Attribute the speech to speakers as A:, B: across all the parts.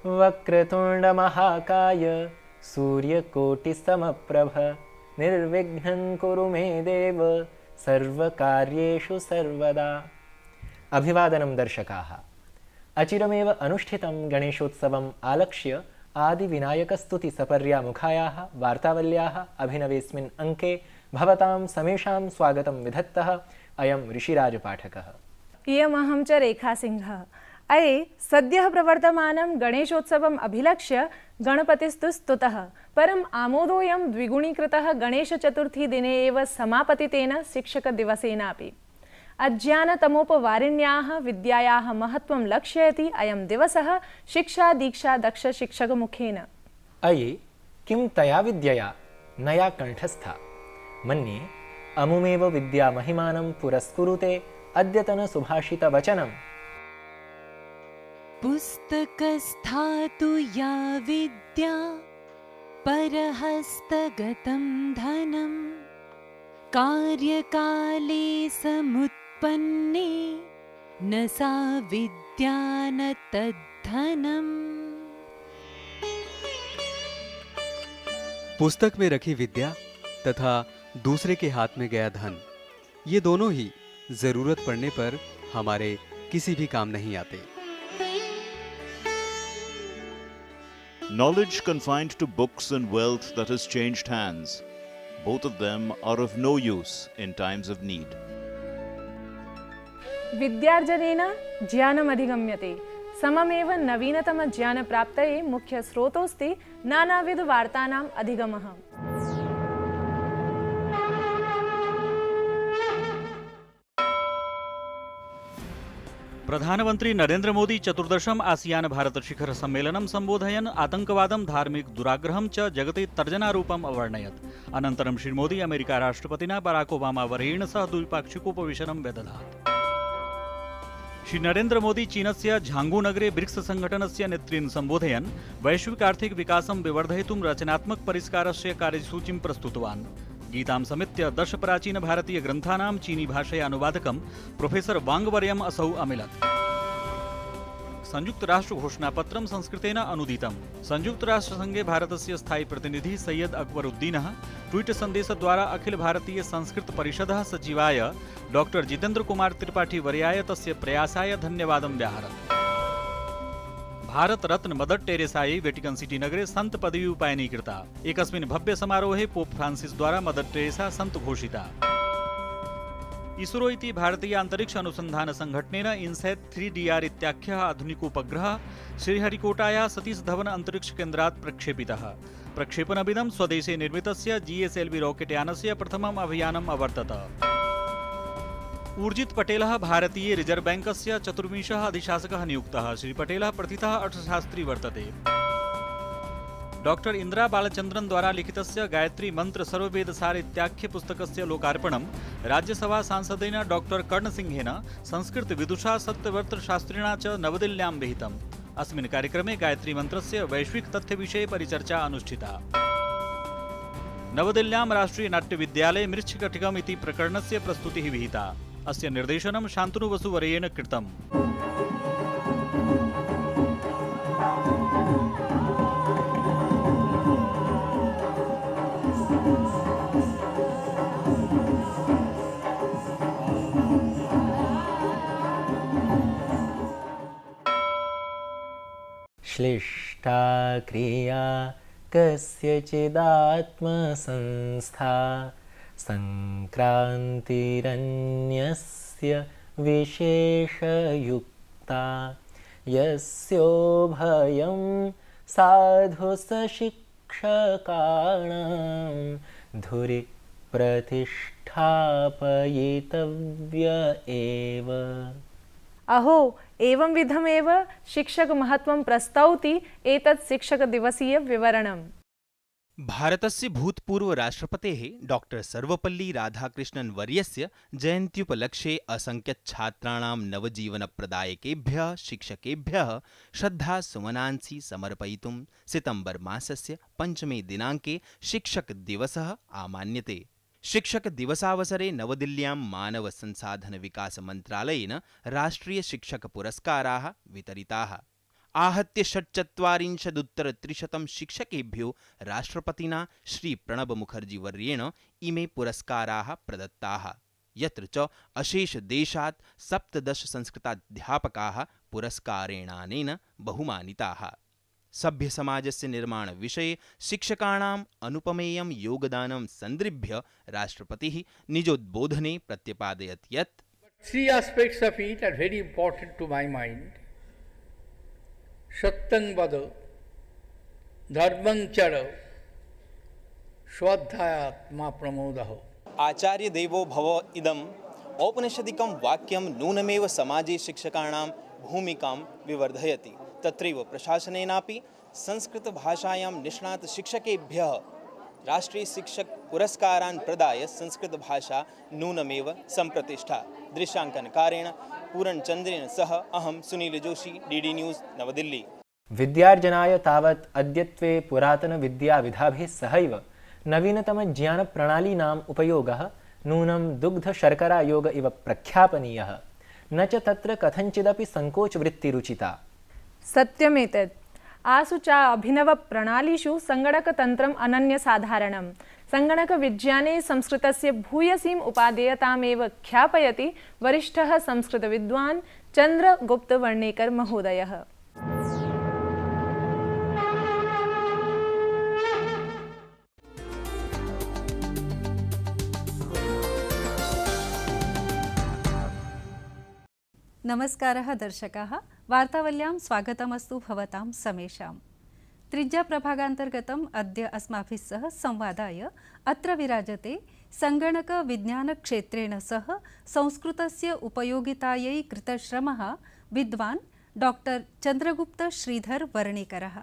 A: वक्रतुण्डमहाकाय सूर्यकोटिसमप्रभ निर्विघ्नं कुरु मे देव सर्वकार्येषु सर्वदा। अभिवादनं दर्शकाः। अचिरमेव अनुष्ठितं गणेशोत्सवम् आलक्ष्य आदिविनायकस्तुतिसपर्यामुखायाः वार्तावल्याः अभिनवेस्मिन् अङ्के भवतां समेषां स्वागतं विधत्तः अयं ऋषिराजपाठकः।
B: इयमहं च रेखासिंहः। अये सद्यः प्रवर्तमानं गणेशोत्सवम् अभिलक्ष्य गणपतिस्तु स्तुतः, परम् आमोदोऽयं द्विगुणीकृतः गणेशचतुर्थी दिने एव समापतितेन शिक्षकदिवसेनापि। अज्ञानतमोपवारिण्याः विद्यायाः महत्त्वं लक्ष्ययति अयं दिवसः शिक्षा दीक्षा दक्ष शिक्षकमुखेन।
A: अये किं तया विद्यया नया कण्ठस्था, मन्ये अमुमेव विद्या महिमानं पुरस्कुरुते अद्यतन सुभाषितवचनम्।
C: पुस्तकस्थातु या विद्या परहस्तगतं धनं कार्यकाले समुत्पन्ने न सा विद्या न तद्धनम्।
D: पुस्तक में रखी विद्या तथा दूसरे के हाथ में गया धन, ये दोनों ही जरूरत पड़ने पर हमारे किसी भी काम नहीं आते।
E: Knowledge confined to books and wealth that has changed hands, both of them are of no use in times of need.
B: विद्यार्जनेन ज्ञानमधिगम्यते। सममेव नवीनतमज्ञानप्राप्तये मुख्यस्रोतोऽस्ति नानाविधवार्तानाम् अधिगमः।
F: प्रधानमंत्री नरेंद्र मोदी चतुर्दशम आसियान भारत शिखर सम्मेलनं सम्बोधयन् आतंकवादं धार्मिक दुराग्रहं च जगति तर्जनारूपम् अवर्णयत्। अनन्तरं श्रीमोदी अमेरिका राष्ट्रपतिना बराक ओबामा वर्येण सह द्विपाक्षिकोपवेशनं व्यदधात्। श्री नरेंद्र मोदी चीनस्य झांगू नगरे ब्रिक्स संघटनस्य नेतॄन् सम्बोधयन् वैश्विक आर्थिक विकासं विवर्धयितुं रचनात्मक परिष्कारस्य कार्यसूचीं प्रस्तुतवान्। गीतां समेत्य 10 प्राचीन भारतीय ग्रन्थानां चीनी भाषया अनुवादकं प्रोफेसर वांग वर्यम् असौ अमिलत्। संयुक्त राष्ट्र घोषणापत्रं संस्कृतेन अनुदितम्। संयुक्त राष्ट्र संघे भारतस्य स्थायी प्रतिनिधि सैयद अकबरुद्दीनः ट्वीट सन्देशद्वारा अखिल भारतीय संस्कृत परिषदः सचिवाय डॉक्टर जितेन्द्र कुमार त्रिपाठी वर्याय तस्य प्रयासाय धन्यवादं व्याहरत्। Bharat Ratna mother टेरेसायै Vatican city नगरे संत पदवी उपायनी कृता। एकस्मिन् भव्य समारोहे पोप फ्रांसिस द्वारा मदर टेरेसा संत घोषिता। इसरो इति भारतीय अंतरिक्ष अनुसंधान संघटनेन इनसैट 3DR इत्याख्यः आधुनिकोपग्रहः श्रीहरिकोटायाः सतीश धवन अंतरिक्ष केन्द्रात् प्रक्षेपितः। प्रक्षेपणमिदं स्वदेशे निर्मितस्य GSLV रॉकेट् यानस्य प्रथमम् अभियानम् अवर्तत। ऊर्जित पटेलः भारतीय रिजर्व बैंकस्य 24 अधिशासकः नियुक्तः। श्री पटेलः प्रथितः अर्थशास्त्री वर्तते। डॉक्टर इंदिरा बालचंद्रन द्वारा लिखितस्य गायत्री मंत्र सर्ववेदसार इत्याख्य पुस्तकस्य लोकार्पणं राज्यसभा सांसदेन डॉक्टर कर्णसिंहेन संस्कृत विदुषा सत्यव्रत शास्त्रिणा च नवदिल्ल्यां विहितम्। अस्मिन् कार्यक्रमे गायत्री मंत्रस्य वैश्विक तथ्यविषये परिचर्चा अनुष्ठिता। नवदिल्ल्यां राष्ट्रीय नाट्यविद्यालये मृच्छकटिकम् इति प्रकरणस्य प्रस्तुतिः विहिता। अस्य निर्देशनं शान्तनु वसुवर्येण कृतम्।
A: श्लिष्टा क्रिया कस्यचिदात्मसंस्था संक्रान्तिरन्यस्य विशेषयुक्ता यस्योभयं साधु सशिक्षकाणां धुरि प्रतिष्ठापयितव्य एव।
B: अहो एवं विधमेव शिक्षक महत्वं प्रस्तौति एतत् शिक्षक दिवसीय विवरणम्।
G: भारतस्य भूतपूर्व राष्ट्रपतेः डॉक्टर सर्वपल्ली राधाकृष्णन् वर्यस्य जयन्त्युपलक्ष्ये असंख्यच्छात्राणां नवजीवनप्रदायकेभ्यः शिक्षकेभ्यः श्रद्धासुमनांसि समर्पयितुं सितंबर मासस्य 5मे दिनाङ्के शिक्षकदिवसः आमान्यते। शिक्षकदिवसावसरे नवदिल्ल्यां मानवसंसाधनविकासमन्त्रालयेन राष्ट्रियशिक्षकपुरस्काराः वितरिताः। आहत्य 440 शिक्षकेभ्यो राष्ट्रपतिना श्री प्रणब मुखर्जी वर्येण इमे पुरस्काराः प्रदत्ताः, यत्र च अशेष देशात् 17 संस्कृताध्यापकाः पुरस्कारेणानेन बहुमानिताः। सभ्य समाजस्य निर्माण विषये शिक्षकाणाम् अनुपमेयं योगदानं संदृभ्य राष्ट्रपतिः निजोद्बोधने प्रत्यपादयत् यत्
H: Three aspects of it are very important to my mind. Satyang vada, dharmang chara, swadhyayatma pramodaho.
G: आचार्य देवो भव इदम् औपनिषदिकं वाक्यं नूनमेव समाजे शिक्षकाणां भूमिकां विवर्धयति। तत्रैव प्रशासनेनापि संस्कृतभाषायां निष्णातशिक्षकेभ्यः राष्ट्रीय शिक्षक पुरस्कारान् प्रदाय संस्कृतभाषा नूनमेव सम्प्रतिष्ठा। दृश्यांकनकारेण पूरणचन्द्रेण सह अहं सुनील जोशी, डीडी न्यूज़, नवदिल्ली।
A: विद्यार्जनाय तावत् अद्यत्वे पुरातनविद्याविधाभिः सहैव नवीनतमज्ञानप्रणालीनाम् उपयोगः नूनं दुग्धशर्करायोग इव प्रख्यापनीयः, न च तत्र कथञ्चिदपि सङ्कोचवृत्तिरुचिता।
B: सत्यमेतत्। आसु च अभिनवप्रणालीषु सङ्गणकतन्त्रम् अनन्यसाधारणं। सङ्गणकविज्ञाने संस्कृतस्य भूयसीम् उपादेयतामेव ख्यापयति वरिष्ठः संस्कृतविद्वान् चन्द्रगुप्तवर्णेकर महोदयः।
I: नमस्कारः दर्शकाः, वार्तावल्यां स्वागतमस्तु भवतां समेषां। त्रिज्याप्रभागान्तर्गतम् अद्य अस्माभिः सह संवादाय अत्र विराजते सङ्गणकविज्ञानक्षेत्रेण सह संस्कृतस्य उपयोगितायै कृतश्रमः विद्वान् डॉक्टर चन्द्रगुप्त श्रीधर वर्णेकरः।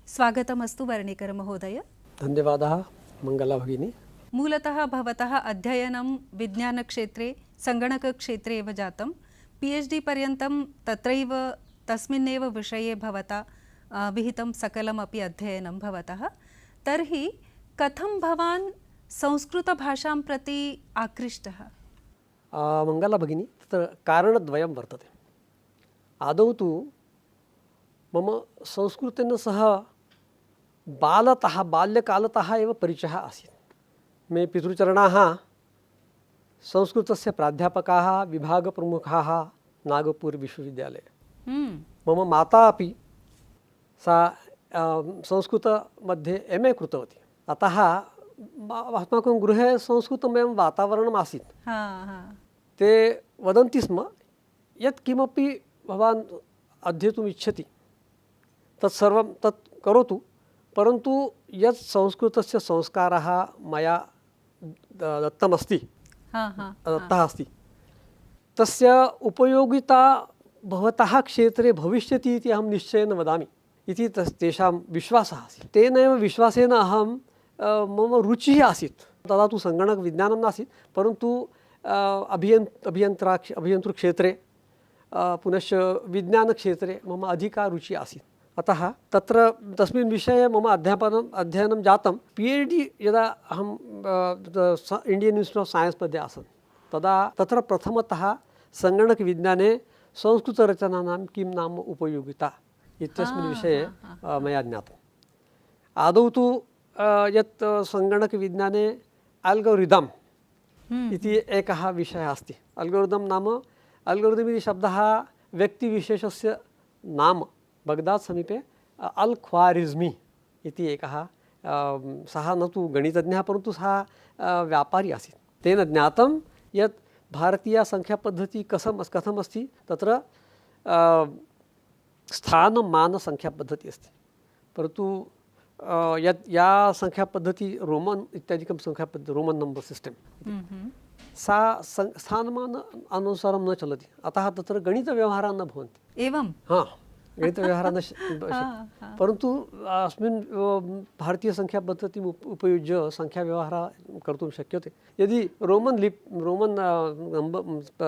I: स्वागतमस्तु वर्णेकर महोदय।
J: धन्यवादः मंगला भगिनी।
I: मूलतः भवतः अध्ययनं विज्ञानक्षेत्रे सङ्गणकक्षेत्रे एव जातं। PhD पर्यन्तं तत्रैव तस्मिन्नेव विषये भवता विहितं सकलमपि अध्ययनं भवतः। तर्हि कथं भवान् संस्कृतभाषां प्रति आकृष्टः?
J: मंगला भगिनी, तत्र कारणद्वयं वर्तते। आदौ तु मम संस्कृतेन सह बाल्यकालतः एव परिचयः आसीत्। मे पितृचरणाः संस्कृतस्य प्राध्यापकाः, विभागप्रमुखाः नागपुर विश्वविद्यालये। मम माता अपि सा संस्कृतमध्ये MA कृतवती, अतः अस्माकं गृहे संस्कृतमयं वातावरणम् आसीत्। ते वदन्ति स्म यत् किमपि भवान् अध्येतुम् इच्छति तत्सर्वं तत् करोतु, परन्तु यत् संस्कृतस्य संस्कारः मया दत्तमस्ति दत्तः अस्ति तस्य उपयोगिता भवतः क्षेत्रे भविष्यति इति अहं निश्चयेन वदामि इति तेषां विश्वासः आसीत्। तेनैव विश्वासेन अहं मम रुचिः आसीत्। तदा तु सङ्गणकविज्ञानं नासीत्, परन्तु अभियन्तृक्षेत्रे पुनश्च विज्ञानक्षेत्रे मम अधिका रुचिः आसीत्। अतः तत्र तस्मिन् विषये मम अध्ययनं जातं। PhD यदा अहं इण्डियन् इन्स्टिट्यूट् आफ् सैन्स् मध्ये आसन् तदा तत्र प्रथमतः सङ्गणकविज्ञाने संस्कृतरचनानां किं नाम उपयोगिता इत्यस्मिन् विषये मया ज्ञातम्। आदौ तु यत् सङ्गणकविज्ञाने अल्गोरिदम् इति एकः विषयः अस्ति। अल्गोरिदम् नाम अल्गोरिदम् इति शब्दः व्यक्तिविशेषस्य नाम। बगदाद् समीपे अल्-ख्वारिज़्मी इति एकः सः न तु गणितज्ञः परन्तु सः व्यापारी आसीत्। तेन ज्ञातं यत् भारतीयसङ्ख्यापद्धतिः कथम् अस्ति, तत्र स्थानमानसङ्ख्यापद्धतिः अस्ति, परन्तु या संख्यापद्धतिः रोमन् इत्यादिकं संख्यापद्धतिः रोमन् नम्बर् सिस्टम् सा स्थानमान अनुसारं न चलति, अतः तत्र गणितव्यवहाराः न भवन्ति।
I: एवं?
J: हाँ, गणितव्यवहारः न परन्तु अस्मिन् भारतीयसङ्ख्यापद्धतिम् उपयुज्य सङ्ख्याव्यवहारः कर्तुं शक्यते। यदि रोमन्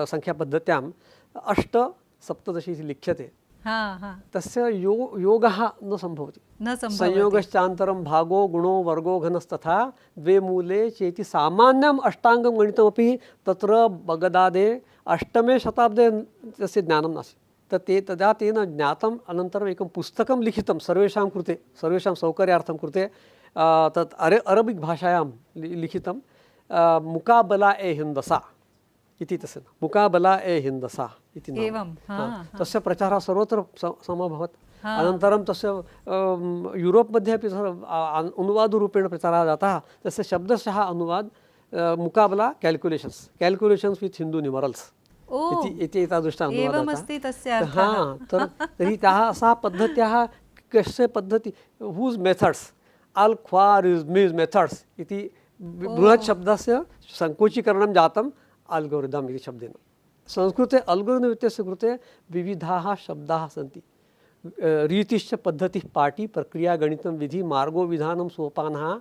J: सङ्ख्यापद्धत्यां 8 इति लिख्यते, तस्य योगः न सम्भवति। संयोगश्चान्तरं भागो गुणो वर्गो घनस्तथा द्वे मूले चेति सामान्यम् अष्टाङ्गं गणितमपि तत्र बगदादे 8मे शताब्दे तस्य ज्ञानं नासीत्। तदा तेन ज्ञातम् अनन्तरम् एकं पुस्तकं लिखितं सर्वेषां कृते, सर्वेषां सौकर्यार्थं कृते, तत् अरबिक् भाषायां लिखितं, मुकाबला ए हिन्दसा इति तस्य मुकाबला ए हिन्दसा इति नाम। तस्य प्रचारः सर्वत्र समभवत्। अनन्तरं तस्य यूरोप् मध्ये अपि अनुवादरूपेण प्रचारः जातः। तस्य शब्दशः अनुवाद मुकाबला कैल्कुलेशन्स् वित् हिन्दू न्यूमरल्स् इति एतादृशः अनुवादः। तर्हि सः पद्धत्याः कस्य पद्धति हूस् मेथड्स् आल् ख्वारिज्मिस् मेथड्स् इति बृहत् शब्दस्य सङ्कोचीकरणं जातम् अल्गोरिदम् इति शब्देन। संस्कृते अल्गोरिदम् इत्यस्य कृते विविधाः शब्दाः सन्ति। रीतिश्च पद्धतिः पाठी प्रक्रिया गणितं विधि मार्गो विधानं सोपानः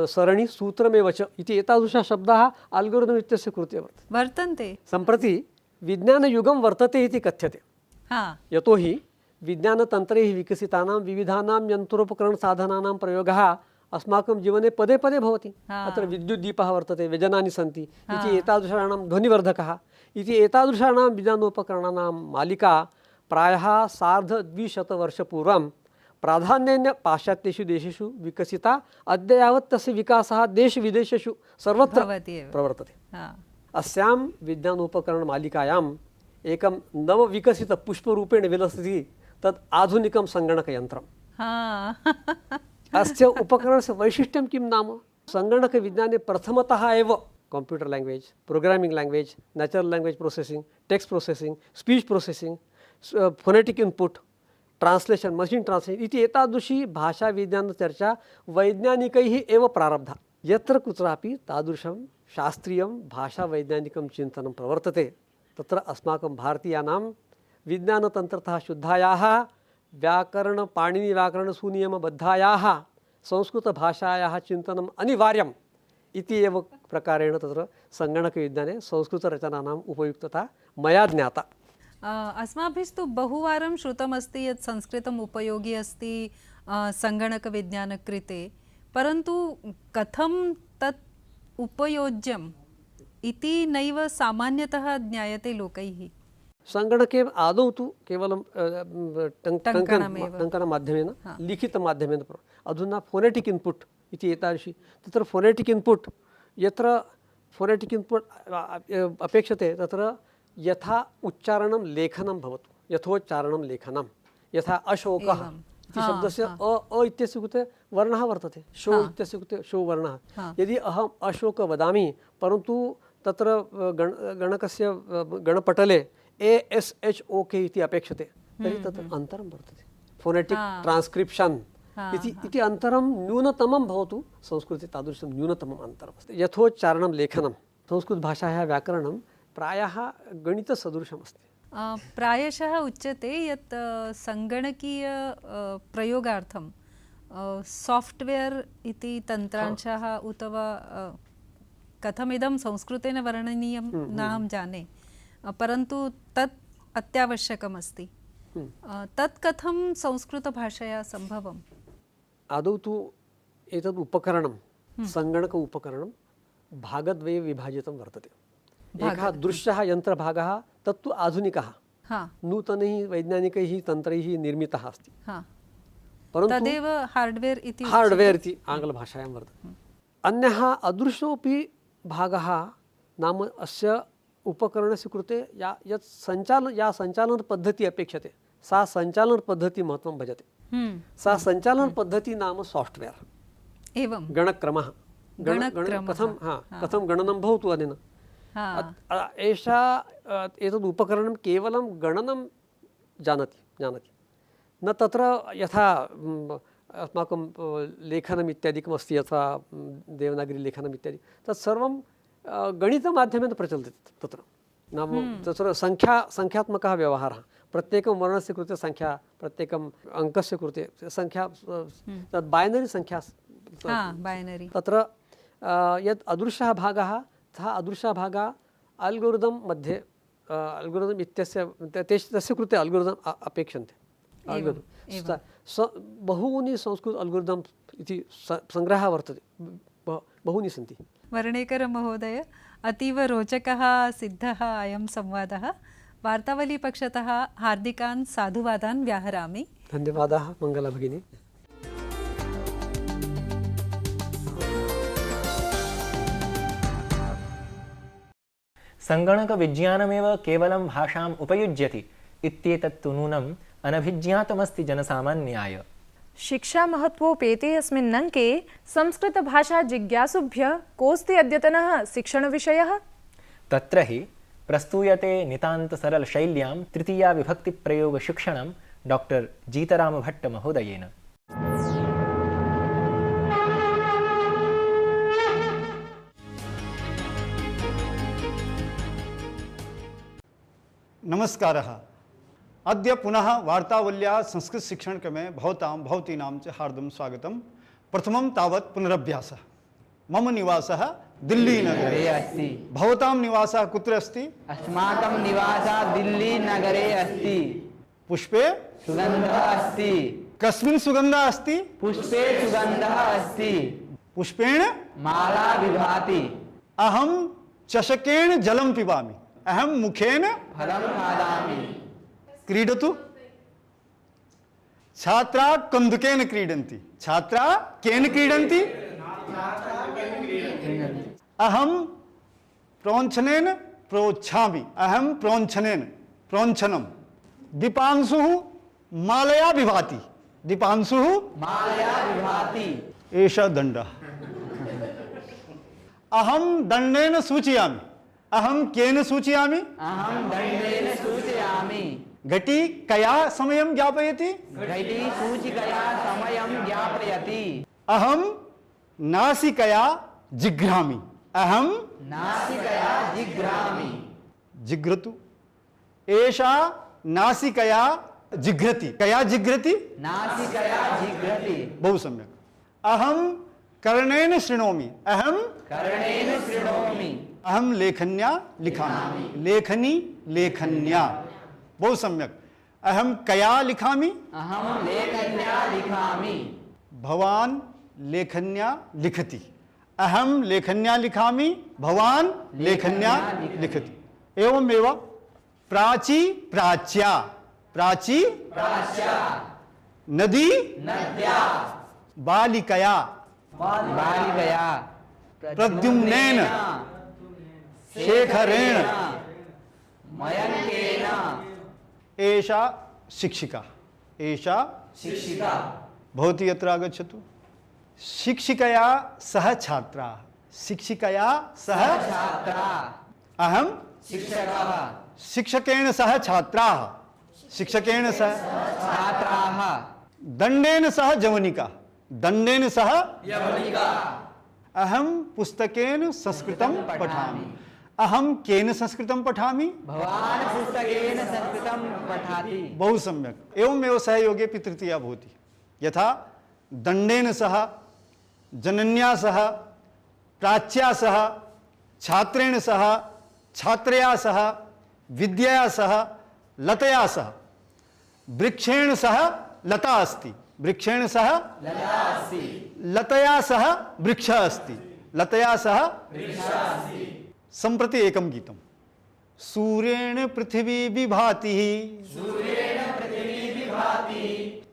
J: सरणि सूत्रमेव च इति एतादृशाः शब्दाः अल्गोरिदम् इत्यस्य कृते
I: वर्तन्ते।
J: सम्प्रति विज्ञानयुगं वर्तते इति कथ्यते। यतोहि विज्ञानतन्त्रैः विकसितानां विविधानां यन्त्रोपकरणसाधनानां प्रयोगः अस्माकं जीवने पदे पदे भवति। अत्र विद्युद्दीपः वर्तते, व्यजनानि सन्ति इति एतादृशानां ध्वनिवर्धकः इति एतादृशानां विज्ञानोपकरणानां मालिका प्रायः 250 वर्षपूर्वं प्राधान्येन पाश्चात्येषु देशेषु विकसिता। अद्य यावत् तस्य विकासः देशविदेशेषु सर्वत्र प्रवर्तते। अस्यां विज्ञानोपकरणमालिकायाम् एकं नवविकसितपुष्परूपेण विलसति, तत् आधुनिकं सङ्गणकयन्त्रम्। अस्य उपकरणस्य वैशिष्ट्यं किं नाम? सङ्गणकविज्ञाने प्रथमतः एव computer language, programming language, natural language processing, text processing, speech processing, phonetic input, translation, machine translation इति एतादृशी भाषा विज्ञान चर्चा वैज्ञानिकैः एव प्रारब्धा। यत्र कुत्रापि तादृशं शास्त्रीयं भाषा वैज्ञानिकं चिन्तनं प्रवर्तते, तत्र अस्माकं भारतीयानां विज्ञानतन्त्रतः शुद्धायाः व्याकरण पाणिनि व्याकरण सुनियमबद्धायाः संस्कृतभाषायाः चिन्तनम् अनिवार्यम् इति एव प्रकारेण तत्र सङ्गणकविज्ञाने संस्कृतरचनानाम् उपयुक्तता मया ज्ञाता।
I: अस्माभिस्तु बहुवारं श्रुतमस्ति यत् संस्कृतम् उपयोगी अस्ति सङ्गणकविज्ञानकृते, परन्तु कथं तत् उपयोज्यम् इति नैव सामान्यतः ज्ञायते लोकैः।
J: सङ्गणके आदौ तु केवलं टङ्कनमाध्यमेन लिखितमाध्यमेन, अधुना फोनेटिक् इन्पुट् इति एतादृशी, तत्र फोनेटिक् इन्पुट् यत्र फोनेटिक् इन्पुट् अपेक्षते तत्र यथा उच्चारणं लेखनं भवतु, यथोच्चारणं लेखनं, यथा अशोकः इति शब्दस्य अ इत्यस्य कृते वर्णः वर्तते, शो इत्यस्य कृते शो वर्णः। यदि अहम् अशोक वदामि परन्तु तत्र गणकस्य गणपटले ASHOK इति अपेक्षते, तर्हि तत्र अन्तरं वर्तते। फोनेटिक् ट्रान्स्क्रिप्शन् इति अन्तरं न्यूनतमं भवतु, संस्कृते तादृशं न्यूनतमम् अन्तरम् अस्ति। यथोच्चारणं लेखनं संस्कृतभाषायाः व्याकरणं प्रायः गणितसदृशम् अस्ति।
I: प्रायशः उच्यते यत् सङ्गणकीय प्रयोगार्थं सॉफ्टवेयर इति तन्त्रांशः उत वा कथमिदं संस्कृतेन वर्णनीयं नाहं जाने, परन्तु तत् अत्यावश्यकमस्ति। तत् कथं संस्कृतभाषया सम्भवम्?
J: आदौ तु एतद् उपकरणं सङ्गणक उपकरणं भागद्वये विभाजितं वर्तते। एकः दृश्यः यन्त्रभागः तत्तु आधुनिकः, नूतनैः वैज्ञानिकैः तन्त्रैः निर्मितः अस्ति, परन्तु
I: तदेव हार्ड्वेर्
J: इति आङ्ग्लभाषायां वर्तते। अन्यः अदृश्योऽपि भागः नाम अस्य उपकरणस्य कृते या सञ्चालनपद्धतिः अपेक्षते, सा सञ्चालनपद्धतिः महत्त्वं भजते। सा सञ्चालनपद्धतिः नाम साफ्ट्वेर् एवं गणक्रमः, कथं गणनं भवतु अनेन। एतद् उपकरणं केवलं गणनं जानाति, न तत्र यथा अस्माकं लेखनम् इत्यादिकम् अस्ति, यथा देवनागरी लेखनम् इत्यादि, तत्सर्वं गणितमाध्यमेन प्रचलति। तत्र नाम तत्र संख्यात्मकः व्यवहारः, प्रत्येकं वर्णस्य कृते संख्या, प्रत्येकम् अङ्कस्य कृते संख्या, तद् बाइनरी संख्या। तत्र यत् अदृश्यः भागः, सः अदृश्यः भागः अल्गोरिदम् मध्ये, अल्गोरिदम् इत्यस्य तस्य कृते अल्गोरिदम् अपेक्षन्ते। बहूनि संस्कृत अल्गोरिदम् इति सङ्ग्रहः वर्तते, बहूनि सन्ति।
I: वर्णेकर महोदय, अतीव रोचकः सिद्धः अयं संवादः। वार्तावलीपक्षतः हार्दिकान् साधुवादान् व्याहरामि।
J: धन्यवादाः मङ्गला भगिनी।
A: सङ्गणकविज्ञानमेव केवलं भाषाम् उपयुज्यति इत्येतत्तु नूनम् अनभिज्ञातमस्ति जनसामान्याय।
B: शिक्षा महत्वोपेते अस्मिन् अङ्के संस्कृतभाषा जिज्ञासुभ्यः कोऽस्ति अद्यतनः शिक्षणविषयः?
A: तत्र हि प्रस्तूयते नितान्तसरलशैल्यां तृतीया विभक्तिप्रयोगशिक्षणं डॉक्टर जीतरामभट्टमहोदयेन।
K: नमस्कारः। अद्य पुनः वार्तावल्या संस्कृत शिक्षणक्रमे भवतीनां च हार्दं स्वागतं। प्रथमं तावत् पुनरभ्यासः। मम निवासः दिल्लीनगरे अस्ति। भवतां निवासः कुत्र अस्ति?
L: अस्माकं निवासः दिल्लीनगरे अस्ति।
K: पुष्पे
L: सुगन्धः अस्ति।
K: कस्मिन् सुगन्धः अस्ति?
L: पुष्पे सुगन्धः अस्ति।
K: पुष्पेण
L: माला विभाति।
K: अहं चषकेन जलं पिबामि। अहं मुखेन
L: फलं खादामि।
K: क्रीडतु। छात्रा कन्दुकेन क्रीडन्ति। छात्रा केन क्रीडन्ति? अहं प्रोञ्छनेन प्रोच्छामि। अहं प्रोञ्छनं। दीपांशुः मालया विभाति। दीपांशुः
L: मालया विभाति।
K: एषः दण्डः। अहं दण्डेन सूचयामि। अहं केन सूचयामि?
L: अहं दण्डेन सूचयामि।
K: घटी कया समयं ज्ञापयति?
L: घटी सूचिकया समयं ज्ञापयति।
K: अहं नासिकया जिघ्रामि। अहं
L: नासिकया जिघ्रामि।
K: जिघ्रतु। एषा नासिकया जिघ्रति। कया जिघ्रति?
L: नासिकया जिघ्रति।
K: बहु सम्यक्। अहं कर्णेन शृणोमि। अहं
L: कर्णेन शृणोमि।
K: अहं लेखन्या लिखामि। लेखन्या। बहु सम्यक्। अहं कया लिखामि?
L: अहं लेखन्या लिखामि।
K: भवान् लेखन्या लिखति। अहं लेखन्या लिखामि। भवान् लेखन्या लिखति। एवमेव प्राची प्राच्या। प्राची
L: प्राच्या।
K: नदी
L: नद्या।
K: बालिकया।
L: बालिकया।
K: प्रद्युम्नेन शेखरेण
L: मयंकेन।
K: एषा शिक्षिका। एषा
L: शिक्षिका।
K: भवती अत्र आगच्छतु। शिक्षिकया सह छात्राः। शिक्षिकया सह
L: छात्राः।
K: अहं
L: शिक्षकः।
K: शिक्षकेन सह छात्राः। शिक्षकेन सह
L: छात्राः।
K: दण्डेन सह जवनिका। दण्डेन सह
L: यवनिका।
K: अहं पुस्तकेन संस्कृतं पठामि। अहं केन संस्कृतं पठामि?
L: भवान् पुस्तकेन संस्कृतं पठाति।
K: बहु सम्यक्। एवमेव सहयोगेऽपि तृतीया भवति। यथा दण्डेन सह, जनन्या सह, प्राच्या सह, छात्रेण सह, छात्रया सह, विद्यया सह, लतया सह। वृक्षेण सह लता अस्ति। वृक्षेण सह
L: लता अस्ति।
K: लतया सह वृक्षः अस्ति। लतया सह
L: वृक्षः अस्ति।
K: सम्प्रति एकं गीतं। सूर्येण पृथिवी विभाति।
L: सूर्येण पृथिवी विभाति।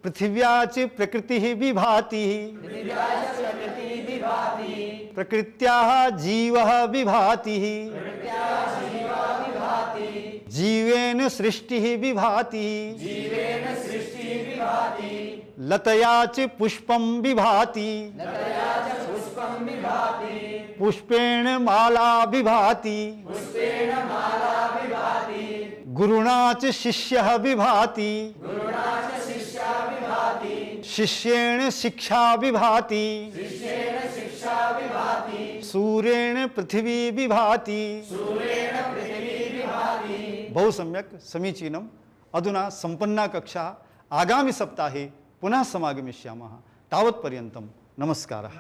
K: पृथिव्या च प्रकृतिः विभाति।
L: पृथिव्या च प्रकृतिः विभाति।
K: प्रकृत्याः जीवः विभाति।
L: प्रकृत्याः जीवः विभाति।
K: जीवेन सृष्टिः विभाति।
L: जीवेन सृष्टिः विभाति।
K: लतया च पुष्पं विभाति।
L: लतया च पुष्पं विभाति।
K: पुष्पेण माला विभाति।
L: पुष्पेण माला विभाति।
K: गुरुणा च शिष्यः विभाति।
L: गुरुणा च शिष्यः विभाति।
K: शिष्येण शिक्षा विभाति।
L: शिष्येण शिक्षा विभाति।
K: सूर्येण पृथिवी विभाति।
L: सूर्येण पृथिवी विभाति।
K: बहु सम्यक्, समीचीनम्। अधुना सम्पन्ना कक्षा। आगामि सप्ताहे पुनः समागमिष्यामः। तावत्पर्यन्तं नमस्कारः।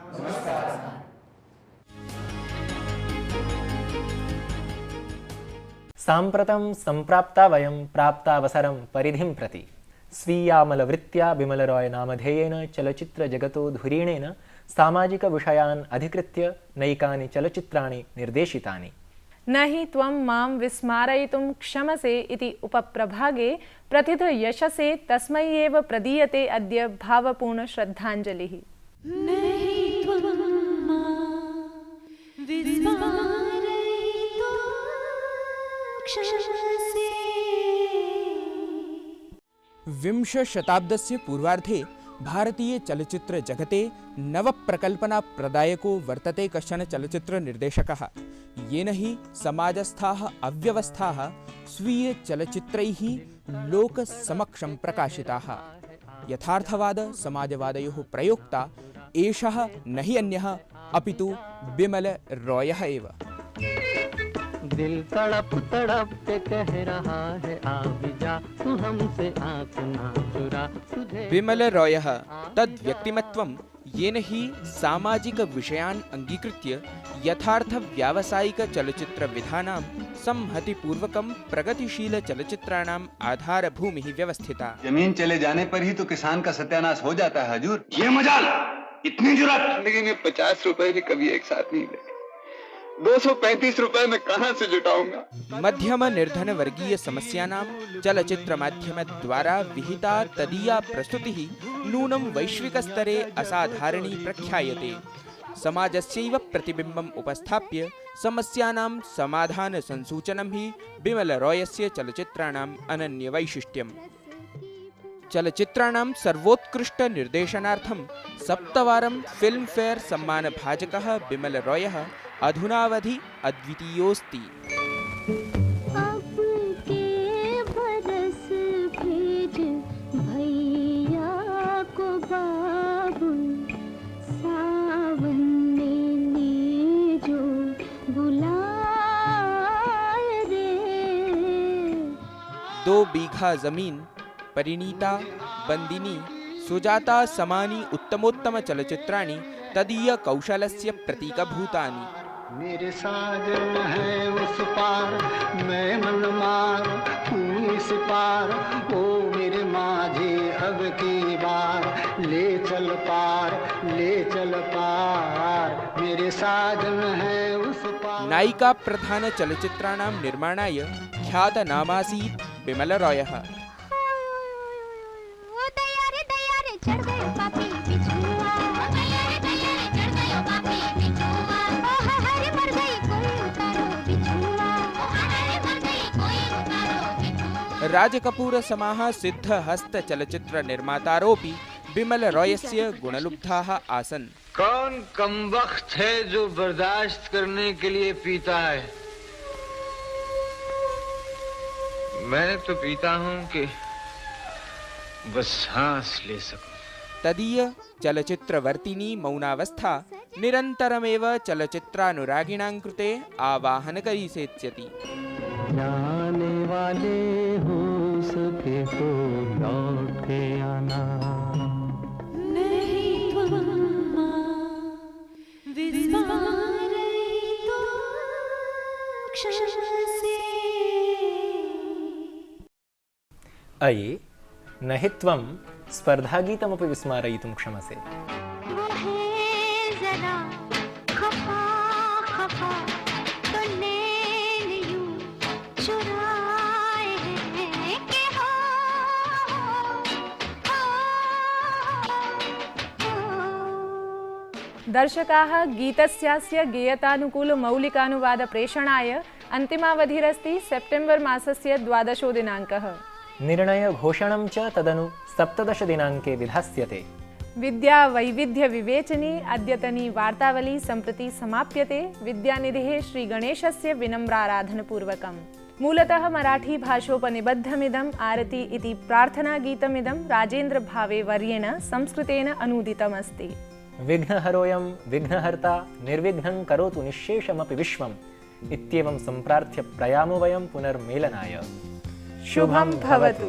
A: साम्प्रतं सम्प्राप्ता वयं प्राप्तावसरं परिधिं प्रति स्वीयामलवृत्त्या बिमल रॉय नामधेयेन चलचित्रजगतो धुरीणेन सामाजिकविषयान् अधिकृत्य नैकानि चलचित्राणि निर्देशितानि।
B: न हि त्वं मां विस्मारयितुं क्षमसे इति उपप्रभागे प्रथित यशसे तस्मै एव प्रदीयते अद्य भावपूर्ण श्रद्धांजलिः।
C: नहीं त्वं मां विस्मारयितुं क्षमसे।
M: विंशशताब्दस्य पूर्वार्धे भारतीय चलचित्र जगते नवप्रकल्पना प्रदायको वर्तते कश्चन चलचित्र निर्देशकः, येन हि समाजस्थाः अव्यवस्थाः स्वीय चलचित्रैः लोकसमक्षं प्रकाशिताः। यथार्थवाद समाजवादयोः प्रयोक्ता एषः न हि अन्यः अपितु बिमल रॉयः एव।
N: दिल तड़प तड़प के कह रहा है आ भी जा तू हमसे आँख ना चुरा तुझे।
M: बिमल रॉयः तद् व्यक्तिमत्वं येन हि सामाजिक विषयान् अंगीकृत्य यथार्थ व्यावसायिक चलचित्र विधानां संहतिपूर्वकं प्रगतिशील चलचित्राणां आधारभूमिः व्यवस्थिता।
O: जमीन चले जाने पर ही तो किसान का सत्यानाश हो जाता है हजूर। ये मजाल, इतनी जुर्रत। जिंदगी में 50 रुपए भी कभी एक साथ नहीं लगे, 235 रुपए में कहां से जुटाऊंगा।
M: मध्यम निर्धन वर्गीय समस्यानां चलचित्र माध्यम द्वारा विहिता तदीया प्रस्तुतिः नूनं वैश्विक स्तरे असाधारणी प्रख्यायते। समाजस्यैव प्रतिबिम्बम् उपस्थाप्य समस्यानां समाधान संसूचनं हि बिमल रॉयस्य चलचित्राणाम् अनन्य वैशिष्ट्यम्। चलचित्राणां सर्वोत्कृष्ट निर्देशनार्थं 7 वारं फिल्म फेयर सम्मान भाजकः बिमल रॉयः अधुनावधि अद्वितीयोऽस्ति।
P: अब के बरस भेज भैया को बाबुल, सावन ने जो बुलाए रे।
M: 2 बीघा जमीन, परिणीता, बंदिनी, सुजाता समानी उत्तमोत्तम चलचित्राणि तदीय कौशलस्य प्रतीकभूतानि।
N: मेरे साजन है उस पार, मैं मन मार तू इस पार, ओ मेरे माझे अब की बार ले चल पार, ले चल पार, मेरे साजन है उस पार।
M: नायिका प्रधान चलचित्राणां निर्माणाय ख्यातनामासीत् बिमल रॉयः। राजकपूर समाः सिद्धहस्त चलचित्र निर्मातारोपि बिमल रॉयस्य गुणलुब्धाः आसन्।
Q: कौन कमबख्त है जो बर्दाश्त करने के लिए पीता है? मैं तो पीता हूं कि बस सांस ले सकूं।
M: तदीय चलचित्रवर्तिनी मौनावस्था निरन्तरमेव चलचित्रानुरागिणां कृते आवाहनकरी सेत्स्यति।
N: जाने वाले हो सके तो लौट के आना।
C: नहीं त्वं मां विस्मारयितुं क्षमसे।
A: अये न हि त्वं स्पर्धागीतमपि विस्मारयितुं क्षमसे।
B: दर्शकाः गीतस्यास्य गेयतानुकूलमौलिकानुवादप्रेषणाय अन्तिमावधिरस्ति सेप्टेम्बर् मासस्य 12 दिनाङ्कः।
A: निर्णयघोषणं च तदनु 17 दिनाङ्के विधास्यते।
B: विद्या वैविध्य विवेचनी अद्यतनी वार्तावली सम्प्रति समाप्यते। विद्यानिधेः श्री गणेशस्य विनम्राराधनपूर्वकम्। मूलतः मराठी भाषोपनिबद्धमिदम् आरती इति प्रार्थनागीतमिदं राजेन्द्र भावे वर्येण संस्कृतेन अनूदितमस्ति।
A: विघ्नहरोऽयं विघ्नहर्ता निर्विघ्नं करोतु निःशेषमपि विश्वम् इत्येवं सम्प्रार्थ्य प्रयामो वयं पुनर्मेलनाय।
B: शुभं भवतु।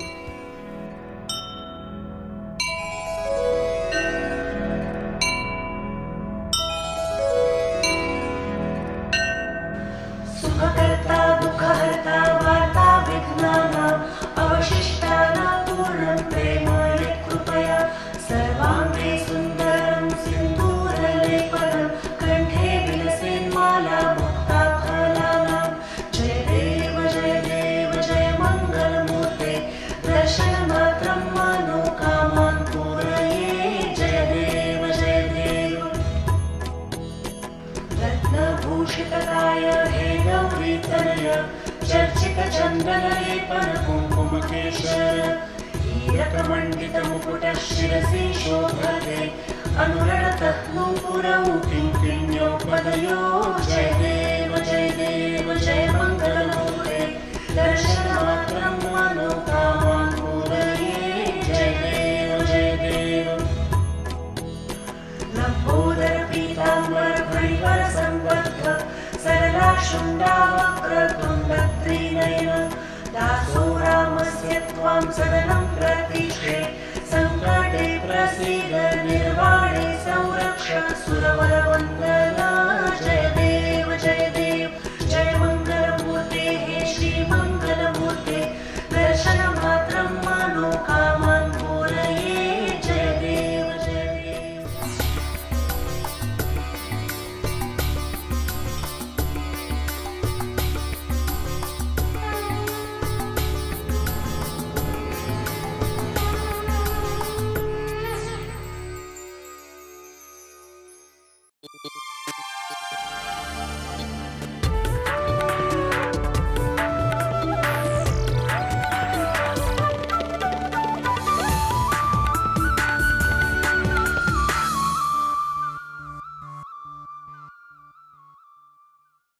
L: सुखकर्ता दुःखहर्ता वार्ता विघ्नानाम् अवशिष्टानां पूर्णं प्रेमाय कृपया सर्वाङ्गे सुन्दरं सिन्दूरलेपनं कण्ठे विलसेन्माला मुक्ताफलानां चन्दनलेपन कुङ्कुमकेशर हीरकमण्डितमुकुटः शिरसि शोभते अनुरणतः नूपुरौ किङ्किण्यो पदयो जय देव जय मङ्गलमूर्ते दर्शनमात्रं मनोकामान् पूरये जय देव लम्बोदर पीताम्बर फणिवर संबद्ध सरला शुण्डावक्रतुण्डत्रिनयन दासो रामस्य त्वां सदनं प्रतिष्ठे